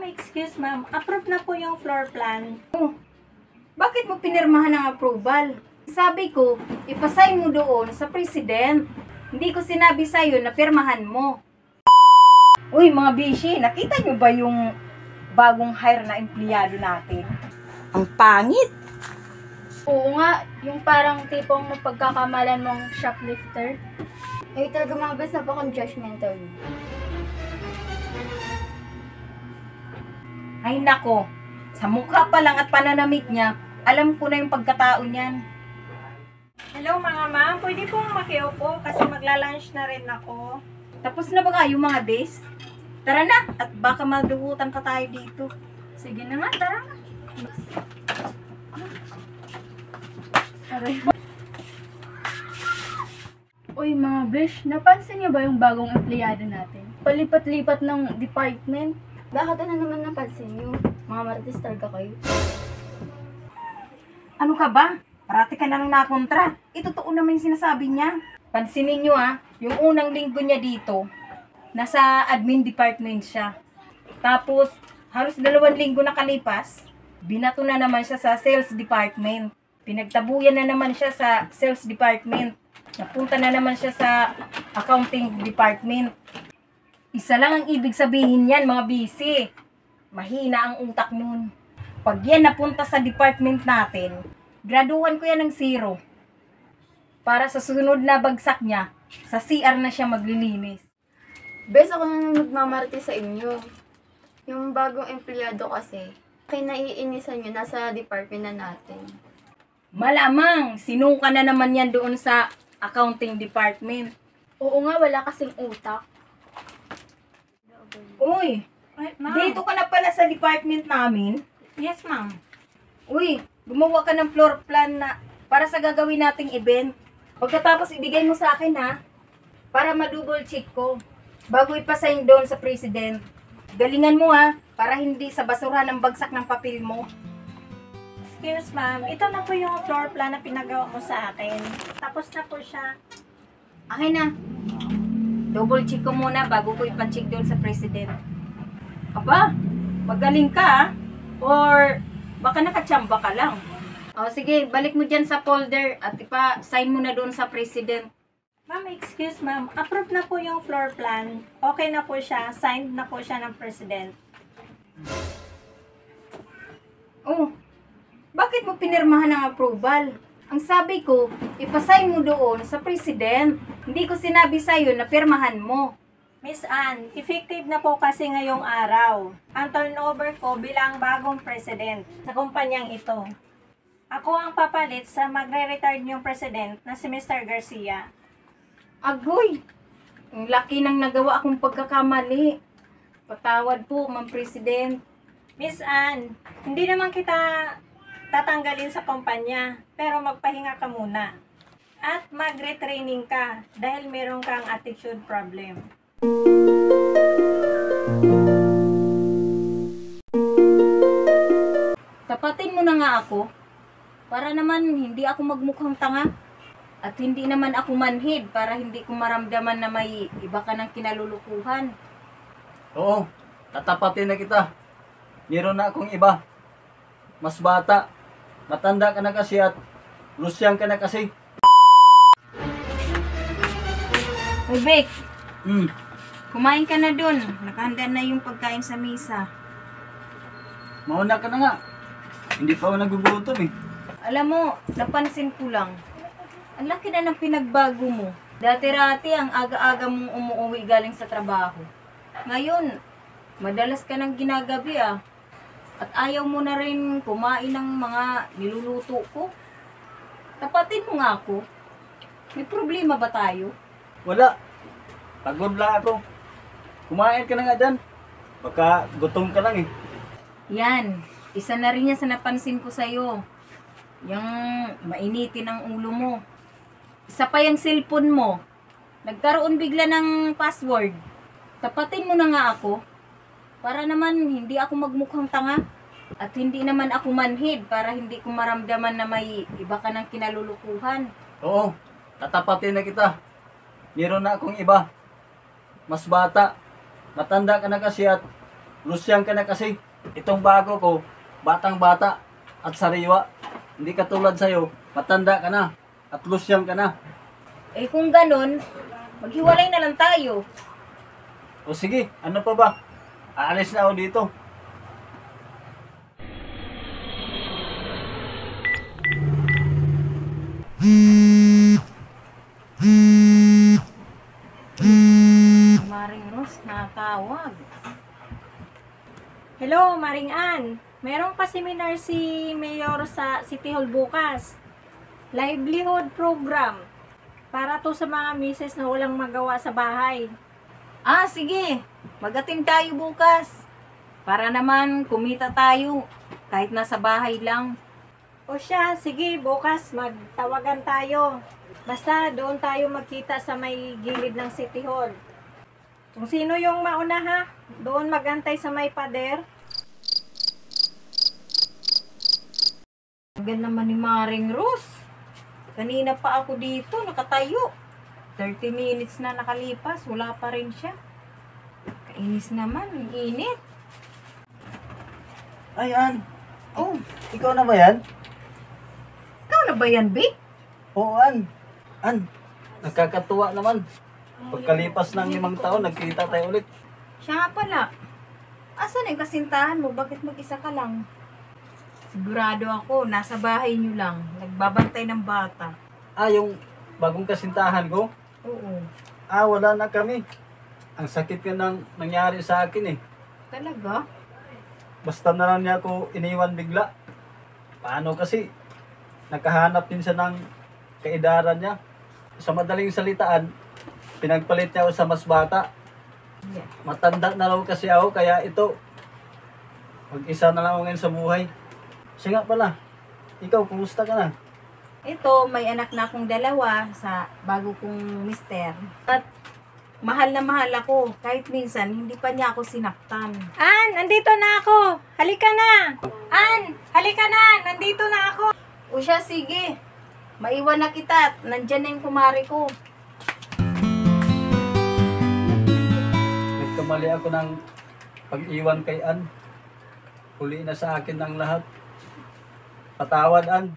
Ma'am, excuse ma'am. Approve na po yung floor plan. Oh, bakit mo pinirmahan ng approval? Sabi ko, ipasign mo doon sa president. Hindi ko sinabi sa'yo na pirmahan mo. Uy, mga bishi, nakita nyo ba yung bagong hire na empleyado natin? Ang pangit! Oo nga, yung parang tipong mapagkakamalan mong shoplifter. Ay, talaga mga best na pa kong judgmental. Ay nako, sa mukha pa lang at pananamit niya, alam ko na yung pagkatao niyan. Hello mga ma'am, pwede pong makiupo kasi magla-lunch na rin ako. Tapos na ba kayo mga bes? Tara na, at baka madugutan pa tayo dito. Sige na nga, tara na. Aray. Uy mga besh, napansin niyo ba yung bagong empleyado natin? Palipat-lipat ng department. Bakit ano naman napansin nyo? Mga marites talaga kayo. Ano ka ba? Parati ka na lang nakontra. Totoo naman yung sinasabi niya. Pansinin niyo yung unang linggo niya dito, nasa admin department siya. Tapos, halos 2 linggo nakalipas, binato na naman siya sa sales department. Pinagtabuyan na naman siya sa sales department. Napunta na naman siya sa accounting department. Isa lang ang ibig sabihin yan, mga busy. Mahina ang utak nun. Pag yan napunta sa department natin, graduhan ko yan ng 0. Para sa susunod na bagsak niya, sa CR na siya maglilinis. Best ako na nagmamarites sa inyo. Yung bagong empleyado kasi, kaya naiinisan nyo, nasa department na natin. Malamang, sinuka na naman yan doon sa accounting department. Oo nga, wala kasing utak. Uy, Ay, ma'am. dito ka na pala sa department namin. Yes ma'am. Uy, gumawa ka ng floor plan na para sa gagawin nating event. Pagkatapos ibigay mo sa akin para ma-double check ko bago ipasign doon sa president. Galingan mo para hindi sa basura ng bagsak ng papel mo. Excuse ma'am, ito na po yung floor plan na pinagawa mo sa akin. Tapos na po siya. Akin na. Double check ko muna bago ko ipa-check doon sa president. Aba, magaling ka or baka nakachamba ka lang. O sige, balik mo dyan sa folder at ipa-sign mo na doon sa president. Ma'am, excuse ma'am. Approve na po yung floor plan. Okay na po siya. Signed na po siya ng president. Oh, bakit mo pinirmahan ng approval? Ang sabi ko, ipasign mo doon sa president. Hindi ko sinabi sa'yo na pirmahan mo. Miss Ann, effective na po kasi ngayong araw ang turnover ko bilang bagong president sa kumpanyang ito. Ako ang papalit sa magre-retire niyong president na si Mr. Garcia. Agoy, ang laki ng nagawa akong pagkakamali. Patawad po, Ma'am President. Miss Ann, hindi naman kita tatanggalin sa kumpanya, pero magpahinga ka muna. At mag-retraining ka dahil meron kang attitude problem. Tapatin mo na nga ako para naman hindi ako magmukhang tanga at hindi naman ako manhid para hindi ko maramdaman na may iba ka ng kinalulukuhan. Oo, tatapatin na kita. Meron na akong iba. Mas bata. Matanda ka na kasi at lusyang ka na kasi. Uy, Vic, Hmm, kumain ka na dun. Nakahanda na yung pagkain sa mesa. mauna ka na nga. Hindi pa ako nagugutom eh. Alam mo, napansin ko lang. Ang laki na ng pinagbago mo. Dati-rati ang aga-aga mong umuwi galing sa trabaho. Ngayon, madalas ka nang ginagabi At ayaw mo na rin kumain ng mga niluluto ko. Tapatin mo nga ako. May problema ba tayo? Wala. Pagod lang ako. Kumain ka na nga dyan. Baka gutom ka lang eh. Yan. Isa na rin yan sa napansin ko sa'yo. Yung mainitin ang ulo mo. Isa pa yung cellphone mo. Nagkaroon bigla ng password. Tapatin mo na nga ako. Para naman hindi ako magmukhang tanga. At hindi naman ako manhid para hindi ko maramdaman na may iba ka ng kinalulukuhan. Oo, tatapatin na kita. Meron na akong iba. Mas bata. Matanda ka na kasi at Lusyang ka na kasi. Itong bago ko, batang-bata at sariwa. Hindi katulad sa'yo, matanda ka na at lusyang ka na. Eh kung ganun, maghiwalay na lang tayo. O sige, ano pa ba? Aalis na ako dito. Maring Ros, natawag. Hello, Maring Ann. Meron pa seminar si Mayor sa City Hall bukas. Livelihood program. Para to sa mga misis na walang magawa sa bahay. Ah, sige. Mag-attend tayo bukas. Para naman kumita tayo. Kahit nasa bahay lang. O siya, sige, bukas magtawagan tayo. Basta doon tayo magkita sa may gilid ng City Hall. Kung sino yung mauna ha, doon magantay sa may pader. Tagal naman ni Maring Ros. Kanina pa ako dito, nakatayo. 30 minutes na nakalipas, wala pa rin siya. Kainis naman, ang init. Ay, Ann. Oh, ikaw na ba yan? Ikaw na ba yan, Vic? Oo, Ann. Ann, nakakatuwa naman. Pagkalipas ng 5 taon, nagkita tayo ulit. Siya nga pala. Asan yung kasintahan mo? Bakit mag-isa ka lang? Sigurado ako, nasa bahay niyo lang. Nagbabantay ng bata. Ah, yung bagong kasintahan ko? Oo. Ah, wala na kami. Ang sakit nga nang nangyari sa akin eh. Talaga? Basta na lang niya ako iniwan bigla. Paano kasi? Nakahanap din siya ng kaidaran niya. Sa madaling salitaan, pinagpalit niya ako sa mas bata. Yeah. Matanda na raw kasi ako, kaya ito, mag-isa na lang ako ngayon sa buhay. Siya nga pala, ikaw, kumusta ka na? Ito, may anak na akong 2 sa bago kong mister. At mahal na mahal ako. Kahit minsan, hindi pa niya ako sinaktan. Ann, andito na ako. Halika na. Ann, halika na. Nandito na ako. O siya, sige. Maiwan na kita at nandyan na yung kumari ko. Nagkamali ako ng pag-iwan kay Ann. Huli na sa akin ng lahat. Patawad, Ann.